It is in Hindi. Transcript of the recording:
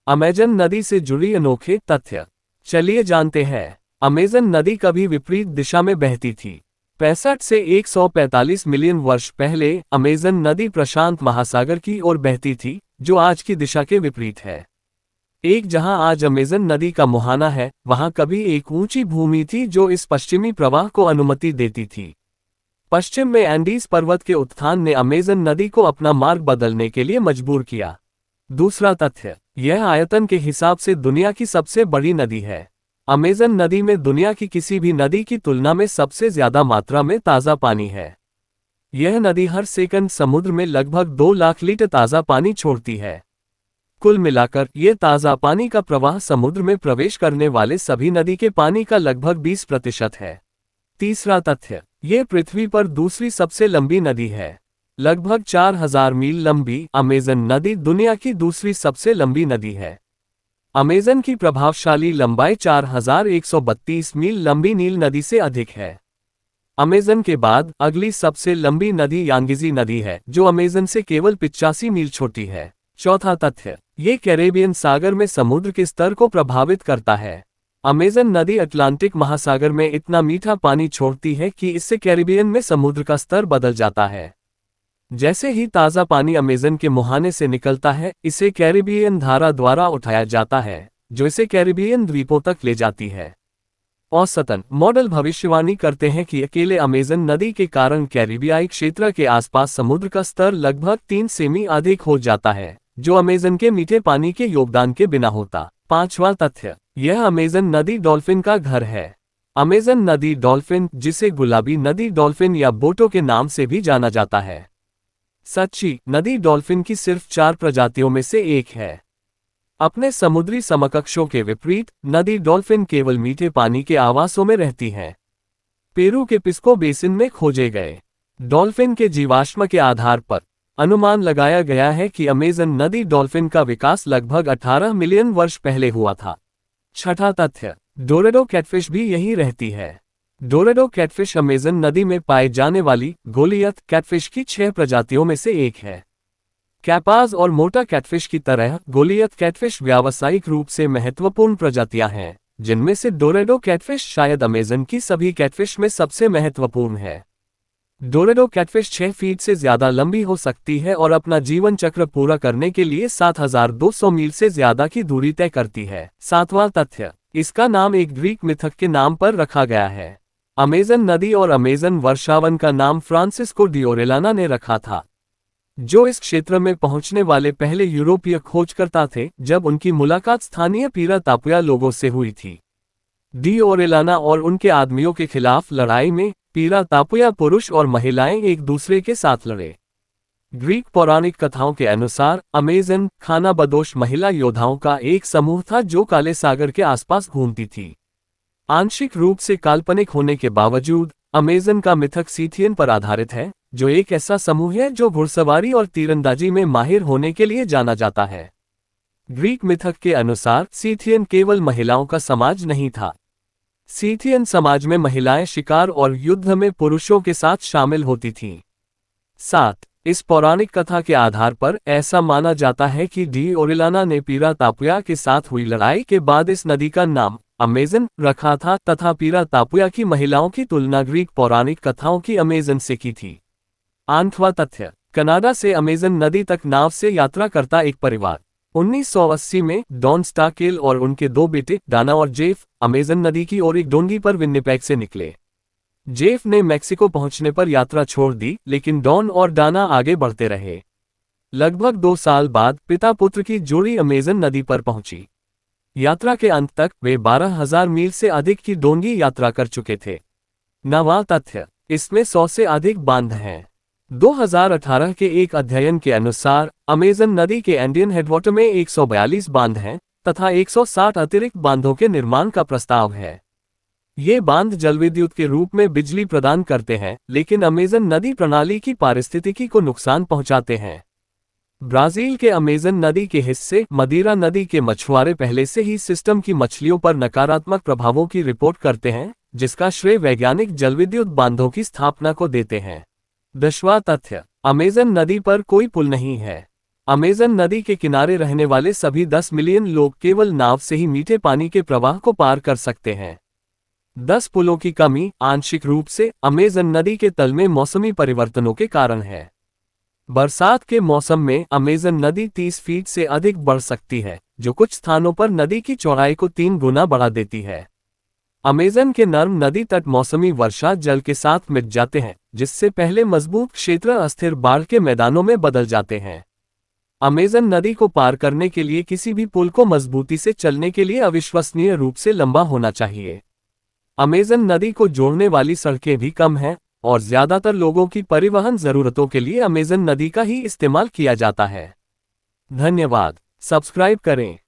अमेजन नदी से जुड़ी अनोखे तथ्य। चलिए जानते हैं। अमेजन नदी कभी विपरीत दिशा में बहती थी। 65 से 145 मिलियन वर्ष पहले अमेजन नदी प्रशांत महासागर की ओर बहती थी, जो आज की दिशा के विपरीत है। एक जहां आज अमेजन नदी का मुहाना है, वहां कभी एक ऊंची भूमि थी जो इस पश्चिमी प्रवाह को अनुमति देती थी। पश्चिम में एंडीज पर्वत के उत्थान ने अमेजन नदी को अपना मार्ग बदलने के लिए मजबूर किया। दूसरा तथ्य, यह आयतन के हिसाब से दुनिया की सबसे बड़ी नदी है। अमेजन नदी में दुनिया की किसी भी नदी की तुलना में सबसे ज्यादा मात्रा में ताज़ा पानी है। यह नदी हर सेकंड समुद्र में लगभग 2 लाख लीटर ताज़ा पानी छोड़ती है। कुल मिलाकर यह ताज़ा पानी का प्रवाह समुद्र में प्रवेश करने वाले सभी नदी के पानी का लगभग 20% है। तीसरा तथ्य, यह पृथ्वी पर दूसरी सबसे लंबी नदी है। लगभग 4000 मील लंबी अमेजन नदी दुनिया की दूसरी सबसे लंबी नदी है। अमेजन की प्रभावशाली लंबाई 4132 मील लंबी नील नदी से अधिक है। अमेजन के बाद अगली सबसे लंबी नदी यांगिजी नदी है, जो अमेजन से केवल 85 मील छोटी है। चौथा तथ्य, ये कैरेबियन सागर में समुद्र के स्तर को प्रभावित करता है। अमेजन नदी अटलांटिक महासागर में इतना मीठा पानी छोड़ती है कि इससे कैरेबियन में समुद्र का स्तर बदल जाता है। जैसे ही ताज़ा पानी अमेजन के मुहाने से निकलता है, इसे कैरिबियन धारा द्वारा उठाया जाता है, जो इसे कैरिबियन द्वीपों तक ले जाती है। औसतन मॉडल भविष्यवाणी करते हैं कि अकेले अमेजन नदी के कारण कैरिबियाई क्षेत्र के आसपास समुद्र का स्तर लगभग 3 सेमी अधिक हो जाता है, जो अमेजन के मीठे पानी के योगदान के बिना होता। पांचवा तथ्य, यह अमेजन नदी डॉल्फिन का घर है। अमेजन नदी डॉल्फिन, जिसे गुलाबी नदी डॉल्फिन या बोटो के नाम से भी जाना जाता है, सच्ची नदी डॉल्फिन की सिर्फ 4 प्रजातियों में से एक है। अपने समुद्री समकक्षों के विपरीत नदी डॉल्फिन केवल मीठे पानी के आवासों में रहती हैं। पेरू के पिस्को बेसिन में खोजे गए डॉल्फिन के जीवाश्म के आधार पर अनुमान लगाया गया है कि अमेजन नदी डॉल्फिन का विकास लगभग 18 मिलियन वर्ष पहले हुआ था। छठा तथ्य, डोरेडो कैटफिश भी यहीं रहती है। डोरेडो कैटफिश अमेजन नदी में पाए जाने वाली गोलियत कैटफिश की 6 प्रजातियों में से एक है। कैपाज और मोटा कैटफिश की तरह गोलियत कैटफिश व्यावसायिक रूप से महत्वपूर्ण प्रजातियां हैं, जिनमें से डोरेडो कैटफिश शायद अमेजन की सभी कैटफिश में सबसे महत्वपूर्ण है। डोरेडो कैटफिश 6 फीट से ज्यादा लंबी हो सकती है और अपना जीवन चक्र पूरा करने के लिए 7200 मील से ज्यादा की दूरी तय करती है। सातवां तथ्य, इसका नाम एक ग्रीक मिथक के नाम पर रखा गया है। अमेजन नदी और अमेजन वर्षावन का नाम फ्रांसिस्को डी ओरेलाना ने रखा था, जो इस क्षेत्र में पहुंचने वाले पहले यूरोपीय खोजकर्ता थे जब उनकी मुलाकात स्थानीय पीरा तापुया लोगों से हुई थी। डी ओरेलाना और उनके आदमियों के खिलाफ लड़ाई में पीरा तापुया पुरुष और महिलाएं एक दूसरे के साथ लड़े। ग्रीक पौराणिक कथाओं के अनुसार अमेजन खानाबदोश महिला योद्धाओं का एक समूह था जो काले सागर के आसपास घूमती थी। आंशिक रूप से काल्पनिक होने के बावजूद अमेजन का मिथक सीथियन पर आधारित है, जो एक ऐसा समूह है जो घुड़सवारी और तीरंदाजी में माहिर होने के लिए जाना जाता है। ग्रीक मिथक के अनुसार सीथियन केवल महिलाओं का समाज नहीं था। सीथियन समाज में महिलाएं शिकार और युद्ध में पुरुषों के साथ शामिल होती थीं। 7. इस पौराणिक कथा के आधार पर ऐसा माना जाता है कि डी ओरेलाना ने पीरा तापुया के साथ हुई लड़ाई के बाद इस नदी का नाम अमेजन रखा था तथा पीरा तापुया की महिलाओं की तुलना ग्रीक पौराणिक कथाओं की अमेजन से की थी। 8वां तथ्य, कनाडा से अमेजन नदी तक नाव से यात्रा करता एक परिवार। 1980 में डॉन स्टाकेल और उनके 2 बेटे डाना और जेफ अमेजन नदी की ओर एक डोंगी पर विन्निपेग से निकले। जेफ ने मैक्सिको पहुंचने पर यात्रा छोड़ दी, लेकिन डॉन और डाना आगे बढ़ते रहे। लगभग 2 साल बाद पिता पुत्र की जोड़ी अमेजन नदी पर पहुंची। यात्रा के अंत तक वे 12,000 मील से अधिक की डोंगी यात्रा कर चुके थे। 9वां तथ्य, इसमें 100 से अधिक बांध हैं। 2018 के एक अध्ययन के अनुसार अमेजन नदी के एंडियन हेडवाटर में 142 बांध हैं तथा 160 अतिरिक्त बांधों के निर्माण का प्रस्ताव है। ये बांध जलविद्युत के रूप में बिजली प्रदान करते हैं, लेकिन अमेजन नदी प्रणाली की पारिस्थितिकी को नुकसान पहुंचाते हैं। ब्राजील के अमेजन नदी के हिस्से मदीरा नदी के मछुआरे पहले से ही सिस्टम की मछलियों पर नकारात्मक प्रभावों की रिपोर्ट करते हैं, जिसका श्रेय वैज्ञानिक जलविद्युत बांधों की स्थापना को देते हैं। 10वां तथ्य, अमेजन नदी पर कोई पुल नहीं है। अमेज़न नदी के किनारे रहने वाले सभी 10 मिलियन लोग केवल नाव से ही मीठे पानी के प्रवाह को पार कर सकते हैं। 10 पुलों की कमी आंशिक रूप से अमेज़न नदी के तल में मौसमी परिवर्तनों के कारण है। बरसात के मौसम में अमेज़न नदी 30 फीट से अधिक बढ़ सकती है, जो कुछ स्थानों पर नदी की चौड़ाई को 3 गुना बढ़ा देती है। अमेज़न के नर्म नदी तट मौसमी वर्षा जल के साथ मिट जाते हैं, जिससे पहले मजबूत क्षेत्र अस्थिर बाढ़ के मैदानों में बदल जाते हैं। अमेज़न नदी को पार करने के लिए किसी भी पुल को मजबूती से चलने के लिए अविश्वसनीय रूप से लंबा होना चाहिए। अमेज़न नदी को जोड़ने वाली सड़कें भी कम हैं, और ज्यादातर लोगों की परिवहन जरूरतों के लिए अमेज़न नदी का ही इस्तेमाल किया जाता है। धन्यवाद। सब्सक्राइब करें।